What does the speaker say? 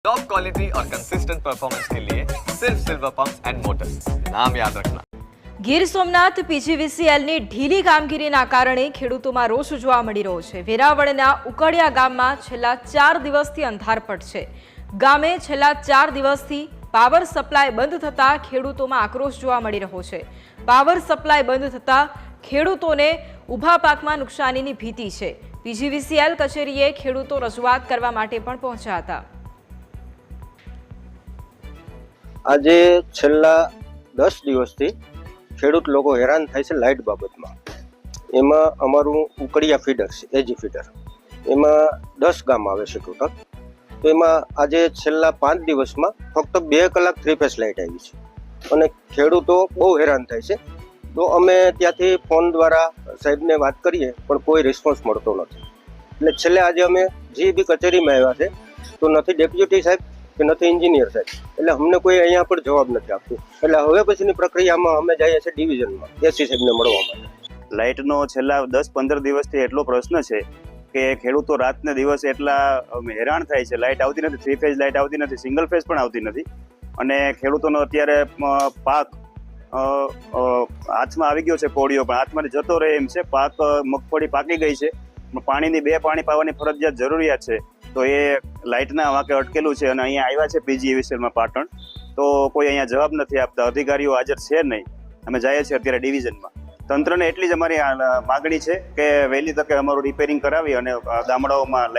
Top quality और consistent performance के लिए सिर्फ सिल्वर पंप्स एंड मोटर्स, नाम याद रखना। ગીર સોમનાથ પીજીવીસીએલની ઢીલી કામગીરીના કારણે ખેડૂતોમાં રોષ જોવા મળી રહ્યો છે। વેરાવળના ઉકડિયા ગામમાં છેલ્લા 4 દિવસથી અંધારપટ છે। ગામે છેલ્લા 4 દિવસથી પાવર સપ્લાય બંધ થતા ખેડૂતોમાં આક્રોશ જોવા મળી રહ્યો છે। પાવર સપ્લાય બંધ થતા ખેડૂતોને ઊભા પાકમાં નુકસાનીની ભીતિ છે। પીજીવીસીએલ કચેરીએ ખેડૂતો રજૂઆત કરવા માટે પણ પહોંચ્યા હતા। આજે છેલ્લા 10 દિવસથી ખેડૂત લોકો હેરાન થાય છે લાઇટ બાબતમાં। એમાં અમારું ઉકડિયા ફીડર છે, એજી ફીડર, એમાં 10 ગામ આવે છે ટોટલ। તો એમાં આજે છેલ્લા 5 દિવસમાં ફક્ત 2 કલાક 3 ફેઝ લાઇટ આવી છે અને ખેડૂતો બહુ હેરાન થાય છે। તો અમે ત્યાંથી ફોન દ્વારા સાહેબને વાત કરીએ પણ કોઈ રિસ્પોન્સ મળતો નથી। એટલે છેલ્લે આજે અમે જીબી કચેરીમાં આવ્યા છે તો નથી ડેપ્યુટી સાહેબ કે નથી એન્જિનિયર સાહેબ, એટલે અમને કોઈ અહીંયા પણ જવાબ નથી આપતું। એટલે હવે પછીની પ્રક્રિયામાં અમે જઈએ છીએ ડિવિઝનમાં એસી સાહેબને મળવા માટે। લાઇટનો છેલ્લા 10-15 દિવસથી એટલો પ્રશ્ન છે કે ખેડૂતો રાતને દિવસ એટલા હેરાન થાય છે। લાઇટ આવતી નથી, 3 ફેઝ લાઇટ આવતી નથી, સિંગલ ફેઝ પણ આવતી નથી અને ખેડૂતોનો અત્યારે પાક હાથમાં આવી ગયો છે, કોળીઓ પણ હાથમાંથી જતો રહે એમ છે। પાક મગફળી પાકી ગઈ છે, પાણીની 2 પાણી પાવાની ફરજિયાત જરૂરિયાત છે। તો એ લાઇટના વાંકે અટકેલું છે અને અહીંયા આવ્યા છે પીજીવીસીએલમાં પાટણ, તો કોઈ અહીંયા જવાબ નથી આપતા, અધિકારીઓ હાજર છે નહીં। અમે જઈએ છીએ અત્યારે ડિવિઝનમાં। તંત્રને એટલી જ અમારી માગણી છે કે વહેલી તકે અમારું રિપેરિંગ કરાવી અને ગામડાઓમાં